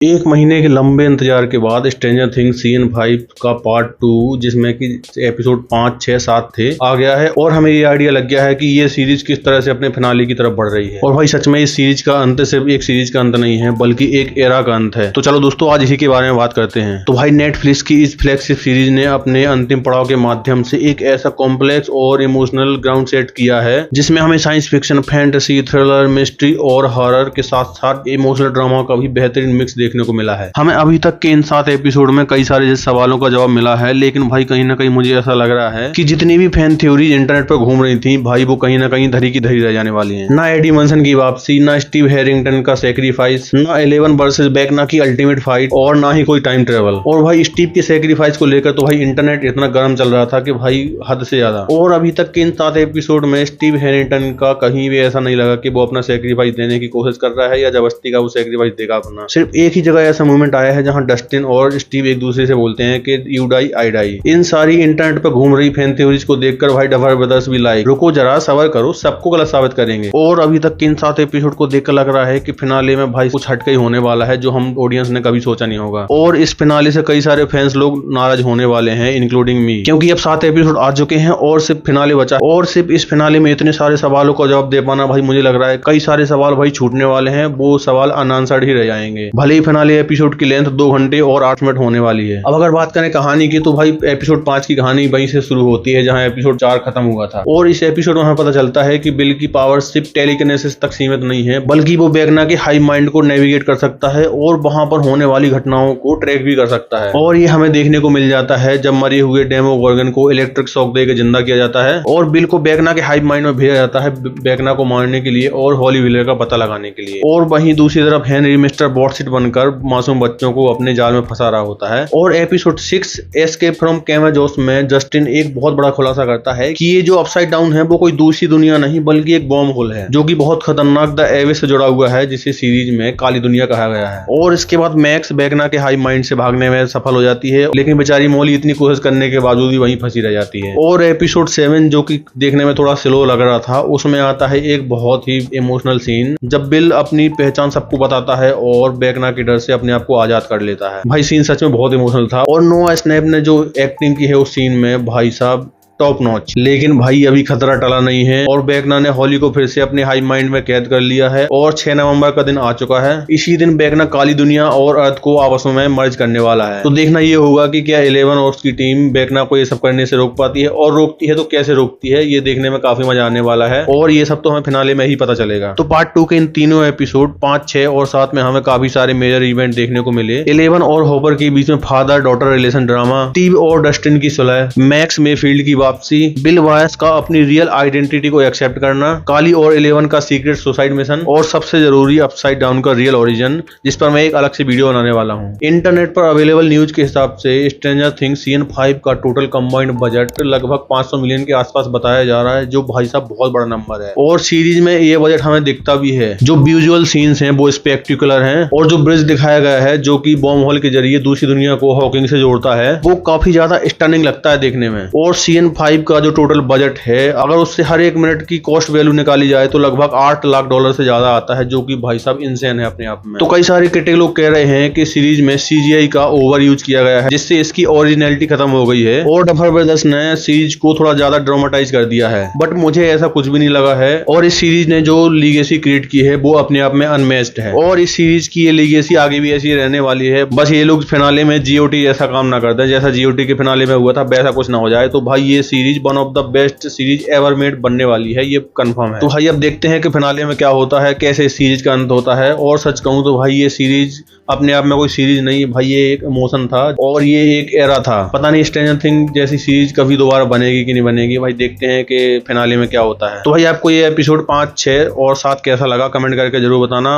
एक महीने के लंबे इंतजार के बाद स्ट्रेंजर थिंग्स सीजन 5 का पार्ट 2 जिसमें कि एपिसोड 5, 6, 7 थे आ गया है और हमें ये आइडिया लग गया है कि ये सीरीज किस तरह से अपने फिनाले की तरफ बढ़ रही है। और भाई सच में इस सीरीज का अंत सिर्फ एक सीरीज का अंत नहीं है बल्कि एक एरा का अंत है। तो चलो दोस्तों आज इसी के बारे में बात करते हैं। तो भाई नेटफ्लिक्स की इस फ्लैगशिप सीरीज ने अपने अंतिम पड़ाव के माध्यम से एक ऐसा कॉम्प्लेक्स और इमोशनल ग्राउंड सेट किया है जिसमें हमें science fiction, fantasy, thriller, mystery और हॉरर के साथ साथ इमोशनल ड्रामा का भी बेहतरीन मिक्स देखने को मिला है। हमें अभी तक के इन 7 एपिसोड में कई सारे सवालों का जवाब मिला है, लेकिन भाई कहीं ना कहीं मुझे ऐसा लग रहा है कि जितनी भी फैन थ्योरीज इंटरनेट पर घूम रही थी भाई वो कहीं ना कहीं धरी की धरी रह जाने वाली हैं। ना एडी मंसन की वापसी, ना स्टीव हैरिंगटन का सेक्रीफाइस, ना 11 वर्सेस बेकना की अल्टीमेट फाइट और ना ही कोई टाइम ट्रेवल। और भाई स्टीव के सेक्रीफाइस को लेकर तो भाई इंटरनेट इतना गर्म चल रहा था कि भाई हद से ज्यादा। और अभी तक के इन 7 एपिसोड में स्टीव हैरिंगटन का कहीं भी ऐसा नहीं लगा कि वो अपना सेक्रीफाइस देने की कोशिश कर रहा है या जबरदस्ती का वो सेक्रीफाइस देगा अपना। सिर्फ एक ही जगह ऐसा मोमेंट आया है जहां डस्टिन और स्टीव एक दूसरे से बोलते हैं कि यू डाई आई डाई। इन सारी इंटरनेट पर घूम रही फैन थ्योरीज को देखकर भाई डफर ब्रदर्स भी लाइक रुको जरा सबर करो, सबको गलत साबित करेंगे। और अभी तक के इन 7 एपिसोड को देखकर लग रहा है कि फिनाले में भाई कुछ हटके ही होने वाला है जो हम ऑडियंस ने कभी सोचा नहीं होगा। और इस फिनाले से कई सारे फैंस लोग नाराज होने वाले हैं इंक्लूडिंग मी, क्योंकि अब 7 एपिसोड आ चुके हैं और सिर्फ फिनाले बचा। और सिर्फ इस फिनाले में इतने सारे सवालों का जवाब दे पाना भाई मुझे लग रहा है कई सारे सवाल भाई छूटने वाले हैं, वो सवाल अनआंसर्ड ही रह जाएंगे। भले ही फिनाले एपिसोड की लेंथ 2 घंटे और 8 मिनट होने वाली है। अब अगर बात करें कहानी की तो भाई एपिसोड 5 की कहानी वहीं से शुरू होती है जहां एपिसोड 4 खत्म हुआ था। और इस एपिसोड में हमें पता चलता है कि बिल की पावर सिर्फ टेलीकिनेसिस तक सीमित नहीं है बल्कि वो बेकना के हाई माइंड को नेविगेट कर सकता है और वहां पर होने वाली घटनाओं को ट्रैक भी कर सकता है। और ये हमें देखने को मिल जाता है जब मरे हुए डेमोगोर्गन को इलेक्ट्रिक शॉक देकर जिंदा किया जाता है और बिल को बेकना के हाई माइंड में भेजा जाता है बेकना को मारने के लिए और हॉली व्हीलर का पता लगाने के लिए। और वहीं दूसरी तरफ हेनरी मिस्टर बॉटसिट बनकर मासूम बच्चों को अपने जाल में फंसा रहा होता है। और एपिसोड 6 एस्केप फ्रॉम कैमाजोस में जस्टिन एक बहुत बड़ा खुलासा करता है कि ये जो अपसाइड डाउन है वो कोई दूसरी दुनिया नहीं बल्कि एक बॉम्ब होल है जो कि बहुत खतरनाक द एविस से जुड़ा हुआ है जिसे सीरीज में काली दुनिया कहा गया है। और इसके बाद मैक्स बेकना के हाई माइंड से भागने में सफल हो जाती है, लेकिन बेचारी मॉली इतनी कोशिश करने के बावजूद भी वहीं फंसी रह जाती है। और एपिसोड 7 जो कि देखने में थोड़ा स्लो लग रहा था उसमें आता है एक बहुत ही इमोशनल सीन जब बिल अपनी पहचान सबको बताता है और बेकना के डर से अपने आप को आजाद कर लेता है। भाई सीन सच में बहुत इमोशनल था और नोआ स्नैप ने जो एक्टिंग की है उस सीन में भाई साहब टॉप नॉच। लेकिन भाई अभी खतरा टला नहीं है और बेकना ने हॉली को फिर से अपने हाई माइंड में कैद कर लिया है और 6 नवंबर का दिन आ चुका है। इसी दिन बेकना काली दुनिया और अर्थ को आपस में मर्ज करने वाला है। तो देखना ये होगा कि क्या 11 और उसकी टीम बेकना को ये सब करने से रोक पाती है और रोकती है तो कैसे रोकती है, ये देखने में काफी मजा आने वाला है और ये सब तो हमें फिनाले में ही पता चलेगा। तो पार्ट 2 के इन तीनों एपिसोड 5, 6 और 7 में हमें काफी सारे मेजर इवेंट देखने को मिले। 11 और हॉपर के बीच में father daughter relation drama, Steve और डस्टिन की सुलह, मैक्स मेफील्ड की वापसी, बिल वायस का अपनी रियल आइडेंटिटी को एक्सेप्ट करना, काली और 11 का सीक्रेट सुसाइड मिशन और सबसे जरूरी अपसाइड डाउन का रियल ओरिजिन जिस पर मैं एक अलग से वीडियो बनाने वाला हूँ। इंटरनेट पर अवेलेबल न्यूज के हिसाब से स्ट्रेंजर थिंग्स सीजन 5 का टोटल कंबाइंड बजट लगभग 500 मिलियन के आसपास बताया जा रहा है जो भाई साहब बहुत बड़ा नंबर है। और सीरीज में ये बजट हमें दिखता भी है। जो विजुअल सीन्स हैं वो स्पेक्टिकुलर हैं और जो ब्रिज दिखाया गया है जो कि बॉम्ब होल के जरिए दूसरी दुनिया को हॉकिंग से जोड़ता है वो काफी ज्यादा स्टनिंग लगता है देखने में। और सीजन 5 का जो टोटल बजट है अगर उससे हर एक मिनट की कॉस्ट वैल्यू निकाली जाए तो लगभग $8 लाख से ज्यादा आता है जो कि भाई साहब इंसेन है अपने आप में। तो कई सारे क्रिटिक लोग कह रहे हैं कि सीरीज में CGI का ओवर यूज किया गया है जिससे इसकी ओरिजिनलिटी खत्म हो गई है और डफर ब्रदर्स ने सीरीज को थोड़ा ज्यादा ड्रामेटाइज कर दिया है। बट मुझे ऐसा कुछ भी नहीं लगा है और इस सीरीज ने जो लीगेसी क्रिएट की है वो अपने आप में अनमैच्ड है और इस सीरीज की ये लीगेसी आगे भी ऐसी रहने वाली है। बस ये लोग फिनाले में GOT जैसा काम ना करते जैसा GOT के फिनाले में हुआ था वैसा कुछ ना हो जाए। तो भाई ये series one of the best series ever made बनने वाली है, ये कंफर्म है। तो भाई अब देखते हैं कि फिनाले में क्या होता है, कैसे इस सीरीज का अंत होता है। और सच कहूं तो भाई ये सीरीज अपने आप में कोई सीरीज नहीं भाई, ये एक इमोशन था और ये एक एरा था। पता नहीं स्ट्रेंजर थिंग्स जैसी सीरीज कभी दोबारा बनेगी कि नहीं बनेगी, भाई देखते हैं कि फिनाले में क्या होता है। तो भाई आपको ये एपिसोड 5, 6 और 7 कैसा लगा कमेंट करके जरूर बताना।